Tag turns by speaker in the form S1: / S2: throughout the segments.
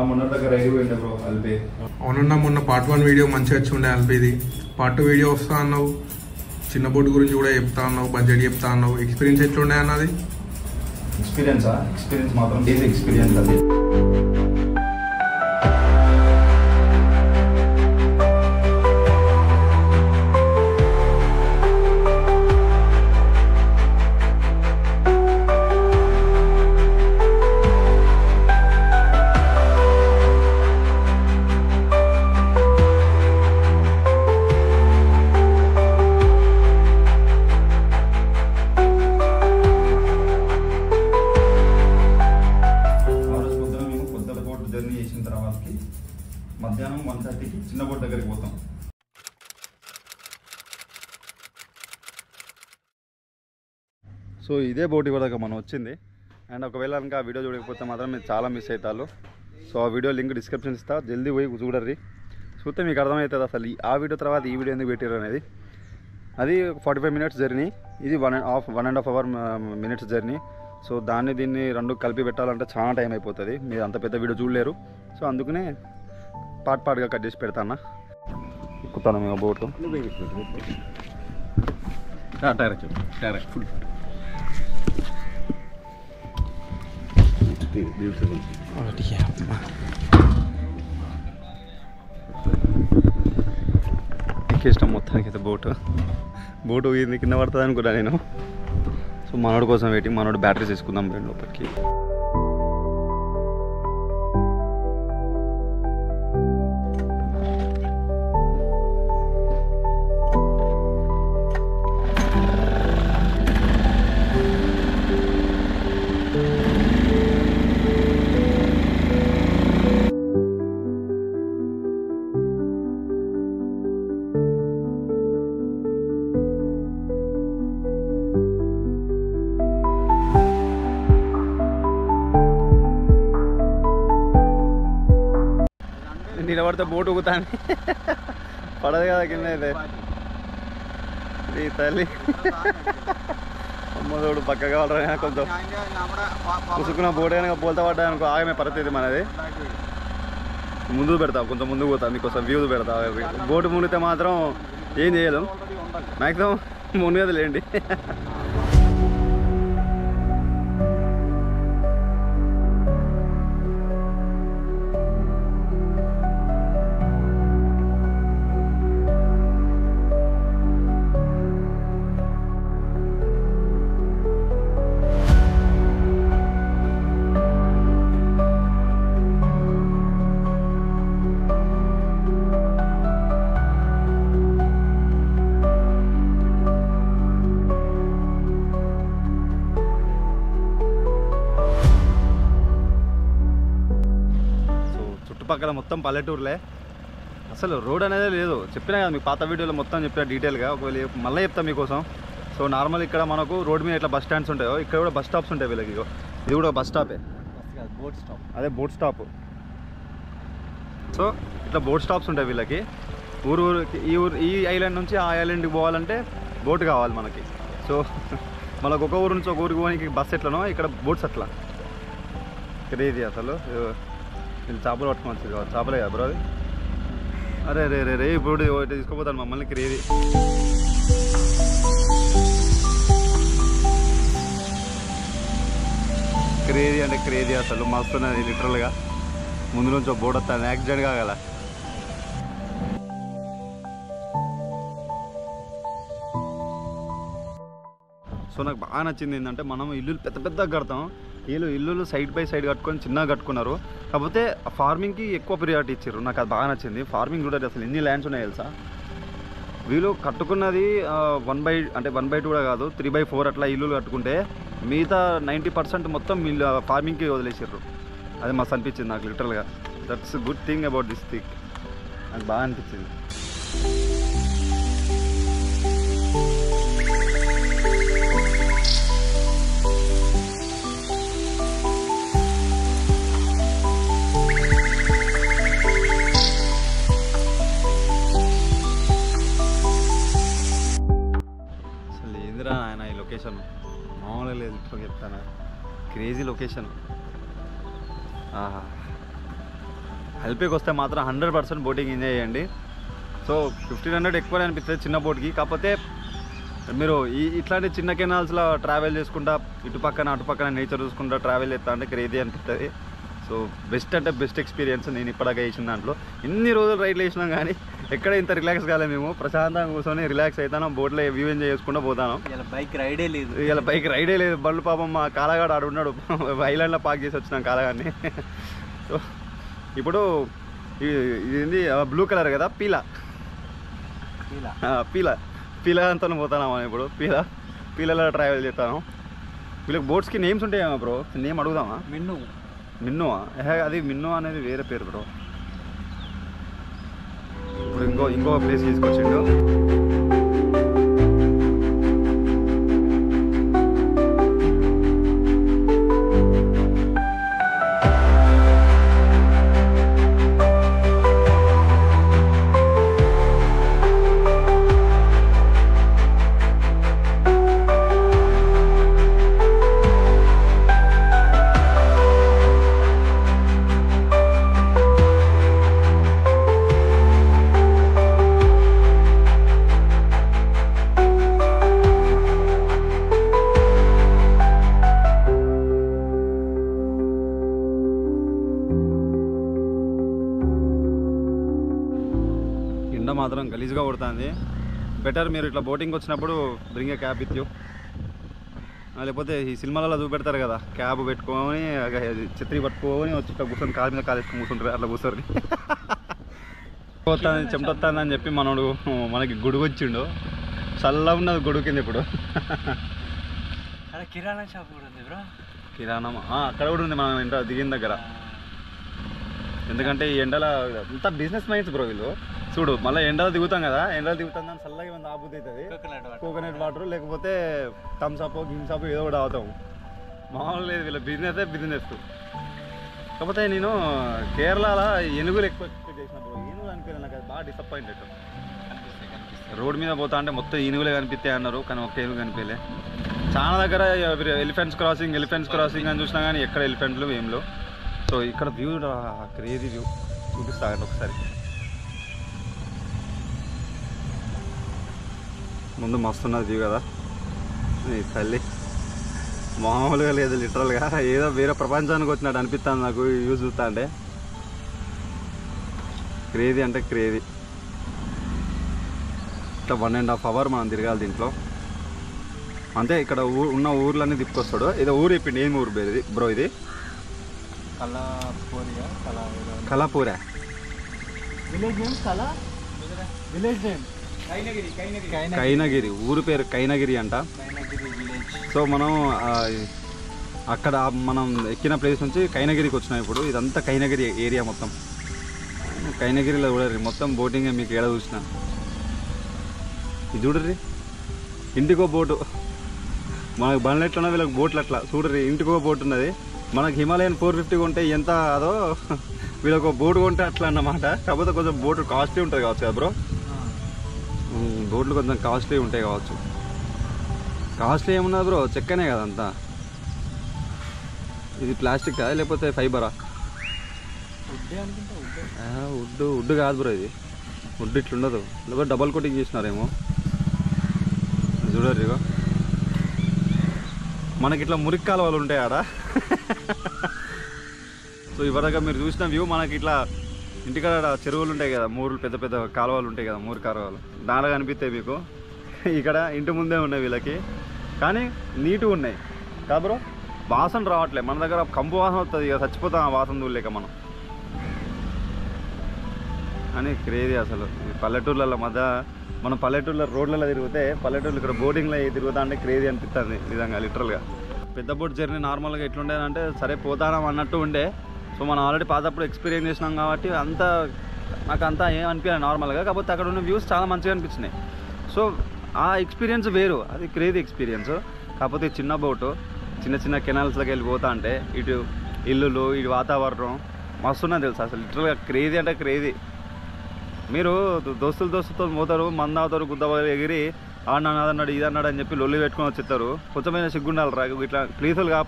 S1: మొన్న దగ్గర అయిపోయింది బ్రో అల్పే.
S2: అవునన్నా మొన్న పార్ట్ 1 వీడియో మంచిగా వచ్చి ఉండే అల్పేది. పార్ట్ 2 వీడియో వస్తా అన్నావు, చిన్న బోట్ గురించి కూడా చెప్తా అన్నావు, బడ్జెట్ చెప్తా అన్నావు. ఎక్స్పీరియన్స్ ఎట్లుండే అన్నది?
S1: ఎక్స్పీరియన్స్ మాత్రం డీప్ ఎక్స్పీరియన్స్ అది. మధ్యాహ్నం 1:30కి చిన్న బోట్ దగ్గరికి పోతాం. సో ఇదే బోట్ ఇవ్వదాకా మనం వచ్చింది. అండ్ ఒకవేళ కనుక ఆ వీడియో చూడకపోతే మాత్రం మీరు చాలా మిస్ అవుతారు. సో ఆ వీడియో లింక్ డిస్క్రిప్షన్ ఇస్తా, జల్దీ పోయి చూడర్రి. చూస్తే మీకు అర్థమవుతుంది అసలు ఆ వీడియో తర్వాత ఈ వీడియో ఎందుకు పెట్టారు అనేది. అది 45 మినిట్స్ జర్నీ, ఇది 1.5 అవర్ మినిట్స్ జర్నీ. సో దీన్ని రెండు కలిపి పెట్టాలంటే చాలా టైం అయిపోతుంది, మీరు అంత పెద్ద వీడియో చూడలేరు. సో అందుకనే పార్ట్గా కట్ చేసి పెడతాను. ఎక్కుతాను మేము బోటు. ఫుల్ ఎక్కేస్తాం మొత్తానికి అయితే బోటు ఇది కింద పడుతుంది అనుకున్నా నేను. సో మనోడి కోసం వెయిటింగ్, మనోడు బ్యాటరీస్ తీసుకుందాం రెండు లోపలికి. నిలబడితే బోటు ఊగుతాను, పడదు కదా కింద అయితే. ఈ తల్లి అమ్మదోడు పక్క కావాలరా, కొంచెం కుసుకున్న బోటు కనుక పోల్తా పడ్డా అనుకో ఆగమే పరిస్థితి మనది. ముందుకు పెడతా, కొంచెం ముందుకు పోతా, మీకోసం వ్యూ పెడతా. బోటు మునిగితే మాత్రం ఏం చేయలేం, మ్యాక్సిమం మునిగదు లేండి. చుట్టుపక్కల మొత్తం పల్లెటూరులే, అసలు రోడ్ అనేది లేదు. చెప్పినా కదా మీకు పాత వీడియోలో మొత్తం చెప్పిన డీటెయిల్గా, ఒకవేళ మళ్ళీ చెప్తాం మీకోసం. సో నార్మల్ ఇక్కడ మనకు రోడ్ మీద ఇట్లా బస్ స్టాండ్స్ ఉంటాయో, ఇక్కడ కూడా బస్ స్టాప్స్ ఉంటాయి వీళ్ళకి. ఇది కూడా బస్ స్టాపే, బోట్ స్టాప్. అదే బోట్ స్టాప్. సో ఇట్లా బోట్ స్టాప్స్ ఉంటాయి వీళ్ళకి. ఈ ఐలాండ్ నుంచి ఆ ఐలాండ్కి పోవాలంటే బోట్ కావాలి మనకి. సో మనకు ఒక ఊరు నుంచి ఒక ఊరికి పోవడానికి బస్ ఎట్లనో ఇక్కడ బోట్స్ అట్లా. క్రేజీ అసలు. వీళ్ళు చేపలు పట్టుకొని వచ్చేది కావాలి, చేపలే కదా బ్రో అది. అరే రే రే రే ఇప్పుడు తీసుకుపోతాను మమ్మల్ని. క్రేజీ క్రేజీ అంటే క్రేజీ అసలు. మస్తున్నది లిటరల్గా. ముందు నుంచి ఒక బోట్ వస్తాను, యాక్సిడెంట్ కాగల. సో నాకు బాగా నచ్చింది ఏంటంటే, మనం ఇల్లులు పెద్ద పెద్దగా కడతాం, ఇల్లులు సైడ్ బై సైడ్ కట్టుకొని చిన్నగా కట్టుకున్నారు. కాకపోతే ఫార్మింగ్కి ఎక్కువ ప్రియారిటీ ఇచ్చారు. నాకు అది బాగా నచ్చింది. ఫార్మింగ్ చూడాలి అసలు ఎన్ని ల్యాండ్స్ ఉన్నాయి తెలుసా. వీళ్ళు కట్టుకున్నది 1/2 కూడా కాదు, 3/4 అట్లా ఇల్లులు కట్టుకుంటే మిగతా 90% మొత్తం వీళ్ళు ఫార్మింగ్కి వదిలేసారు. అది మస్తు అనిపించింది నాకు లిటరల్గా. That's good thing about this thing. నాకు బాగా అనిపించింది. లొకేషన్ మామూలుగా లేదు, చెప్తాను క్రేజీ లొకేషన్. అల్పేకి వస్తే మాత్రం 100% బోటింగ్ ఎంజాయ్ చేయండి. సో 1500 ఎక్కువ అనిపిస్తుంది చిన్న బోట్కి, కాకపోతే మీరు ఇట్లాంటి చిన్న కెనాల్స్లో ట్రావెల్ చేసుకుంటా ఇటు పక్కన అటు పక్కన నేచర్ చూసుకుంటా ట్రావెల్ చేస్తా అంటే క్రేజీ అనిపిస్తుంది. సో బెస్ట్ అంటే బెస్ట్ ఎక్స్పీరియన్స్ నేను ఇప్పటిదాకా వేసిన దాంట్లో. ఇన్ని రోజులు రైడ్లు వేసినాం కానీ ఎక్కడ ఇంత రిలాక్స్ కాలేదు. మేము ప్రశాంతంగా కూర్చొని రిలాక్స్ అవుతాను, బోట్లో వ్యూ ఎంజాయ్ చేసుకుంటూ పోతాను.
S3: ఇలా బైక్ రైడే లేదు,
S1: ఇలా బైక్ రైడే లేదు. బండ్లు పాపం మా కాలగాడు ఆడు ఉన్నాడు, ఐలాండ్లో పార్క్ చేసి వచ్చినాం కాలగాడిని. సో ఇప్పుడు ఇది బ్లూ కలర్ కదా పీలా అంతా పోతాను ఇప్పుడు. పీలలో ట్రావెల్ చేస్తాను. వీళ్ళకి బోట్స్కి నేమ్స్ ఉంటాయేమో బ్రో, నేమ్ అడుగుదామా? మిన్నువా? అది మిన్ను అనేది వేరే పేరు బ్రో. ఇప్పుడు ఇంకో ప్లేస్ తీసుకొచ్చిండు. మాత్రం గలీజ్గా కొడుతుంది. బెటర్ మీరు ఇట్లా బోటింగ్ వచ్చినప్పుడు bring A cab with you. లేకపోతే ఈ సినిమాలలో చూపెడతారు కదా, క్యాబ్ పెట్టుకొని ఛత్రి పట్టుకొని వచ్చి ఇట్లా కూర్చొని కాలు మీద కాలేసుకొని కూర్చుంటారు, అట్లా కూర్చొని వస్తుంది చెమట వస్తుందని చెప్పి మనకి గొడుగు వచ్చిండు. చల్లగా ఉన్నది గొడుగు కింద. ఇప్పుడు
S3: కిరాణా షాప్ కూడా ఉంది బ్రో.
S1: కిరాణం అక్కడ కూడా ఉంది మనం ఇంత దిగిన దగ్గర. ఎందుకంటే ఈ ఎండల అంతా బిజినెస్ మైండ్స్ బ్రో వీళ్ళు. చూడు మళ్ళీ ఎండలో దిగుతాం కదా, ఎండలో దిగుతాం దాని చల్లగా ఏమైనా ఆబుద్ది అవుతుంది, కోకోనట్ వాటర్ లేకపోతే థమ్స్అప్ గిమ్సప్ ఏదో కూడా తాగుతాం. మామూలు లేదు వీళ్ళ బిజినెస్. కాకపోతే నేను కేరళలో ఏనుగులు ఎక్కువ ఎక్స్పెక్ట్ చేసిన బ్రో. ఏనుగులు అనిపించాను నాకు, అది బాగా డిసప్పాయింటెడ్. రోడ్ మీద పోతా అంటే మొత్తం ఏనుగులే కనిపిస్తాయి అన్నారు, కానీ ఒక్క ఏనుగు కనిపించలే. చాలా దగ్గర ఎలిఫెంట్స్ క్రాసింగ్ అని చూసినా కానీ ఎక్కడ ఎలిఫెంట్లు ఏంలో. సో ఇక్కడ వ్యూ క్రేజీ వ్యూ చూపిస్తాను ఒకసారి. ముందు మస్తున్నది వ్యూ కదా, తల్లి మామూలుగా లేదు. లిటరల్గా ఏదో వేరే ప్రపంచానికి వచ్చినట్టు అనిపిస్తుంది నాకు వ్యూ చూస్తా అంటే. క్రేజీ అంటే క్రేజీ. ఇట్లా 1.5 hours మనం తిరగాలి దీంట్లో అంతే. ఇక్కడ ఉన్న ఊర్లన్నీ తిప్పుకొస్తాడు. ఏదో ఊరు చెప్పిండి, ఏం ఊరు ఇది బ్రో? ఇది కలాపూరా కైనగిరి ఊరు పేరు కైనగిరి అంట. సో మనం అక్కడ మనం ఎక్కిన ప్లేస్ నుంచి కైనగిరికి వచ్చినాం ఇప్పుడు. ఇదంతా కైనగిరి ఏరియా మొత్తం. కైనగిరిలో చూడరు మొత్తం బోటింగ్ మీకు ఏడ చూసిన. ఇది చూడర్రి ఇంటికో బోటు. మనకు బండ్లు ఎట్లా ఉన్నది వీళ్ళకి బోట్లు అట్లా చూడర్రి. ఇంటికో బోట్ ఉన్నది. మనకు హిమాలయన్ 450 కొంటే ఎంత అదో వీళ్ళకి ఒక బోటు కొంటే అట్లా అన్నమాట. కాకపోతే కొంచెం బోటు కాస్ట్లీ ఉంటుంది కావచ్చు కదా బ్రో? బోట్లు కొంచెం కాస్ట్లీ ఉంటాయి కావచ్చు. కాస్ట్లీ ఏమున్నది బ్రో? చెక్కనే కదా అంతా. ఇది ప్లాస్టిక్ కదా లేకపోతే ఫైబరా? వుడ్ కాదు బ్రో, ఇది వుడ్ ఇట్లుండదు. లేకపోతే డబల్ కోటింగ్ చేసినారేమో. చూడరు ఇగో మనకి ఇట్లా మురికి కాలువలు ఉంటాయి ఆడ. సో ఇవరగా మీరు చూసిన వ్యూ మనకి ఇట్లా ఇంటికాడ చెరువులు ఉంటాయి కదా, పెద్ద పెద్ద కాలువలు ఉంటాయి కదా, మూరు కాలువలు దాంట్లో కనిపిస్తాయి మీకు. ఇక్కడ ఇంటి ముందే ఉన్నాయి వీళ్ళకి, కానీ నీట్గా ఉన్నాయి కదా బ్రో. వాసన రావట్లేదు మన దగ్గర. కంపు వాసన వస్తుంది ఇక, చచ్చిపోతాం ఆ వాసన చూడలేక మనం. అని క్రేజీ అసలు. ఈ పల్లెటూర్ల మధ్య మనం పల్లెటూర్ల రోడ్లలో తిరిగితే, పల్లెటూర్లు ఇక్కడ బోటింగ్లో తిరుగుతా అంటే క్రేజీ అనిపిస్తుంది నిజంగా లిటరల్గా. పెద్ద బోట్ జర్నీ నార్మల్గా ఎట్లుండేదంటే సరే పోతానం అన్నట్టు ఉండే. సో మనం ఆల్రెడీ పాతప్పుడు ఎక్స్పీరియన్స్ చేసినాం కాబట్టి నాకు అంతా ఏం అనిపించాలి నార్మల్గా. కాకపోతే అక్కడ ఉన్న వ్యూస్ చాలా మంచిగా అనిపించినాయి. సో ఆ ఎక్స్పీరియన్స్ వేరు, అది క్రేజీ ఎక్స్పీరియన్స్. కాకపోతే చిన్న బోటు చిన్న కెనాల్స్లోకి వెళ్ళిపోతా అంటే ఇటు ఇల్లులు, ఇటు వాతావరణం మస్తున్నది తెలుసు అసలు. లిటరల్గా క్రేజీ అంటే క్రేజీ. మీరు దోస్తులతో పోతారు, మంద అవుతారు, గుద్ద ఎగిరి అదన్నాడు ఇదన్నాడు అని చెప్పి లొల్లి పెట్టుకొని వచ్చేస్తారు. కొంచెమైనా సిగ్గుండాలి రా, ఇట్లా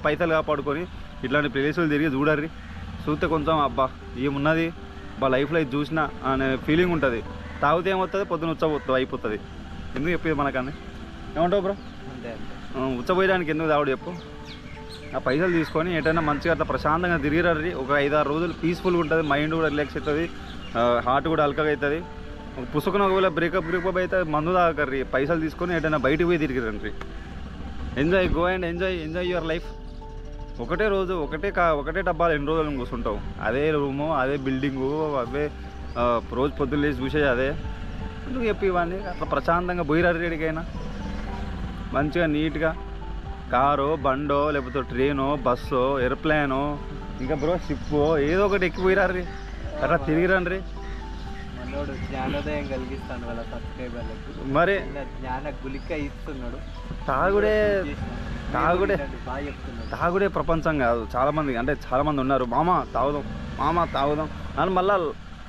S1: పైసలు కాపాడుకొని ఇట్లాంటి ప్లేసులు తిరిగి చూడర్రి. చూస్తే కొంచెం అబ్బా ఏమున్నది బా లైఫ్లో ఇది చూసినా అనే ఫీలింగ్ ఉంటుంది. తాగితే ఏమవుతుంది, పొద్దున ఉచ్చబోతుంది అయిపోతుంది. ఎందుకు చెప్పేది మనకన్నా? ఏమంటావు బ్రో? ఉచ్చబోయడానికి ఎందుకు తాగుడు చెప్పు? ఆ పైసలు తీసుకొని ఎటైనా మంచిగా అట్లా ప్రశాంతంగా తిరిగిరర్రి. ఒక 5-6 రోజులు పీస్ఫుల్గా ఉంటుంది, మైండ్ కూడా రిలాక్స్ అవుతుంది, హార్ట్ కూడా అల్కగా అవుతుంది. పుసుకుని ఒకవేళ బ్రేకప్ అయితే మందు తాగకర్రి, పైసలు తీసుకొని ఎటైనా బయటకు పోయి తిరిగిరండి. Enjoy, go and enjoy your life. ఒకటే రోజు ఒకటే డబ్బాలు ఎన్ని రోజులు కూర్చుంటావు? అదే రూము, అదే బిల్డింగు, అవే రోజు పొద్దున్న లేచి చూసేది అదే. ఎందుకు చెప్పి ఇవన్నీ? అట్లా ప్రశాంతంగా పోయిరర్రి ఎడికైనా మంచిగా నీట్గా కారో బండో లేకపోతే ట్రైనో బస్సో ఎయిర్ప్లేనో ఇంకా బ్రో షిప్పో ఏదో ఒకటి ఎక్కిపోయిరారు, అట్లా తిరిగిరండి.
S3: మనోడు జ్ఞానోదయం కలిగిస్తాను వాళ్ళ సబ్స్క్రైబర్లకు.
S1: మరి
S3: జ్ఞాన గులిక ఇస్తున్నాడు.
S1: తాగుడే
S3: బాగా చెప్తున్నాడు.
S1: తాగుడే ప్రపంచం కాదు. చాలామంది ఉన్నారు మామ తాగుదాం అని. మళ్ళీ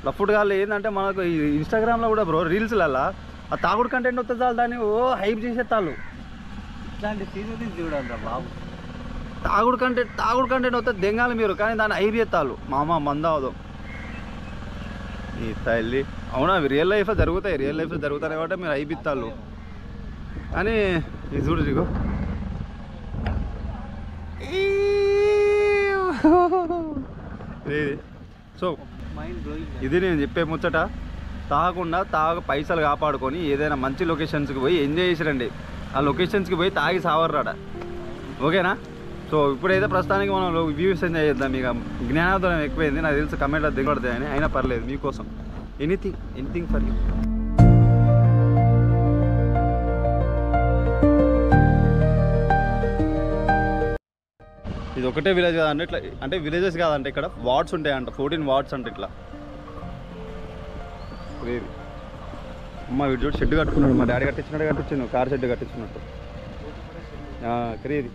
S1: లఫ్ట్ కాళ్ళు ఏంటంటే మనకు ఈ ఇన్స్టాగ్రామ్లో కూడా బ్రో రీల్స్లల్లా ఆ తాగుడు కంటెంట్ వస్తే చాలు దాన్ని హైప్ చేసేస్తాళ్ళు.
S3: ఇట్లాంటి సీజన్ చూడాలిరా బాబు.
S1: తాగుడు కంటెంట్ వస్తే దెంగాలి మీరు, కానీ దాన్ని హైప్ చేస్తాళ్ళు. మామ మందావుదాం ఈ తల్లి. అవునా, అవి రియల్ లైఫ్లో జరుగుతాయి కాబట్టి మీరు హైప్ ఇస్తాళ్ళు. కానీ ఇది చూడు దిగో, సో ఇది నేను చెప్పే ముచ్చట. పైసలు కాపాడుకొని ఏదైనా మంచి లొకేషన్స్కి పోయి ఎంజాయ్ చేసిరండి. ఆ లొకేషన్స్కి పోయి తాగి సావర్రాడ. ఓకేనా? సో ఇప్పుడైతే ప్రస్తుతానికి మనం వ్యూస్ ఎంజాయ్ చేద్దాం. ఇక జ్ఞానోదయం ఎక్కువైంది నాకు తెలిసి, కమెంట్లో దిగబడతాయని. అయినా పర్లేదు, మీకోసం ఎనీథింగ్ ఫర్ యూ. ఇది ఒకటే విలేజ్ కాదంటే ఇట్లా, అంటే విలేజెస్ కాదంటే ఇక్కడ వార్డ్స్ ఉంటాయంట, 14 వార్డ్స్ అంటే ఇట్లా. అమ్మ వీడు చూడు షెడ్ కట్టుకున్నాడు, మా డాడీ కట్టించినట్టు కార్ షెడ్ కట్టించుకున్నట్టు. క్రేది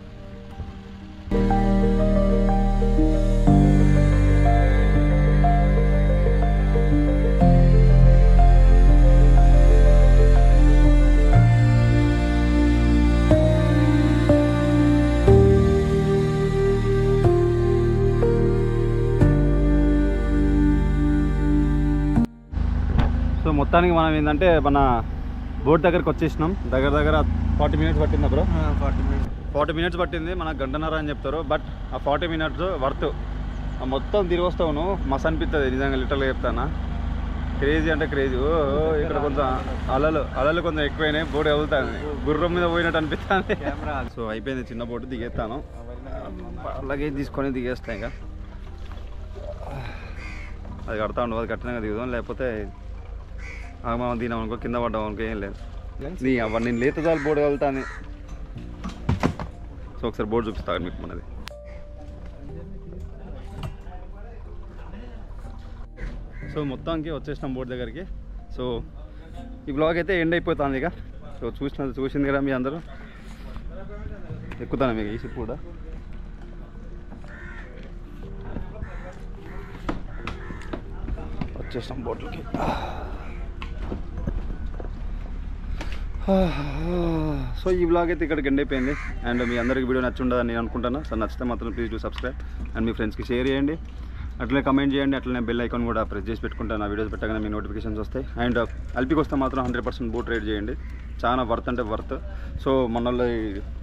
S1: సో మొత్తానికి మనం ఏంటంటే మన బోట్ దగ్గరికి వచ్చేసినాం. దగ్గర 40 మినిట్స్ పట్టిందా బ్రో? 40 మినిట్స్ పట్టింది. మనకు 1.5 గంట అని చెప్తారు, బట్ ఆ 40 మినిట్స్ వర్త్. మొత్తం తిరిగి వస్తావు నువ్వు, మస్తు అనిపిస్తుంది నిజంగా, లిటరల్గా చెప్తానా. క్రేజీ అంటే క్రేజీ. ఇక్కడ కొంచెం అలలు కొంచెం ఎక్కువైనాయి, బోట్ వెళ్తాను గుర్రం మీద పోయినట్టు అనిపిస్తుంది. సో అయిపోయింది, చిన్న బోట్ దిగేస్తాను, అలాగే తీసుకొని దిగేస్తాను. ఇక అది కడతా ఉండవు, అది కట్టినాక దిగుదాం, లేకపోతే మనం తినాం అనుకో కింద పడ్డాం అనుకో ఏం లేదు. నేను లేత చాలు బోర్డు వెళ్తాను. సో ఒకసారి బోర్డు చూపిస్తాను మీకు మనది. సో మొత్తానికి వచ్చేసినాం బోర్డు దగ్గరికి. సో ఈ బ్లాగ్ అయితే ఎండ్ అయిపోతుంది ఇక. సో చూసింది కదా మీ అందరూ. ఎక్కుతాను మీకు ఈ షిప్ కూడా. వచ్చేసినాం బోట్లకి. సో ఈ బ్లాగ్ అయితే ఇక్కడికి ఎండ్ అయిపోయింది. అండ్ మీ అందరికి వీడియో నచ్చుండదని నేను అనుకుంటాను. సో నచ్చితే మాత్రం ప్లీజ్ డూ సబ్స్క్రైబ్ అండ్ మీ ఫ్రెండ్స్కి షేర్ చేయండి, అట్లనే కమెంట్ చేయండి, అట్లనే బెల్ ఐకాన్ కూడా ప్రెస్ చేసి పెట్టుకుంటాను. ఆ వీడియోస్ పెట్టగానే మీ నోటిఫికేషన్స్ వస్తాయి. అండ్ అల్పికి వస్తే మాత్రం 100% బోట్ రైడ్ చేయండి, చాలా వర్త్ అంటే వర్త్. సో మన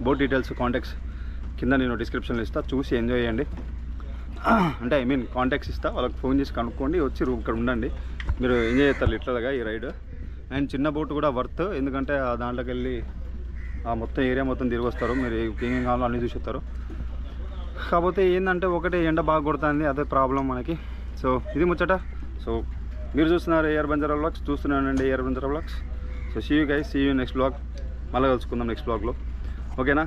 S1: బోట్ డీటెయిల్స్ కాంటాక్ట్స్ కింద నేను డిస్క్రిప్షన్లో ఇస్తాను, చూసి ఎంజాయ్ చేయండి. అంటే కాంటాక్ట్స్ ఇస్తా, వాళ్ళకి ఫోన్ చేసి కనుక్కోండి, వచ్చి రూమ్ ఇక్కడ ఉండండి, మీరు ఎంజాయ్ చేస్తారు లిటరల్గా ఈ రైడ్. అండ్ చిన్న బోట్ కూడా వర్త్, ఎందుకంటే ఆ దాంట్లోకి వెళ్ళి ఆ మొత్తం ఏరియా మొత్తం తిరిగి వస్తారు, మీరు ఏమేం కావాలో అన్నీ చూసేస్తారు. కాకపోతే ఏంటంటే ఒకటే ఎండ బాగా కొడుతుంది, అదే ప్రాబ్లం మనకి. సో ఇది ముచ్చట. సో మీరు చూస్తున్నారు ఏఆర్ బంజారా వ్లాగ్స్, చూస్తున్నానండి AR Banjara vlogs. So see you guys, see you next vlog. మళ్ళీ కలుసుకుందాం నెక్స్ట్ వ్లాగ్లో, ఓకేనా?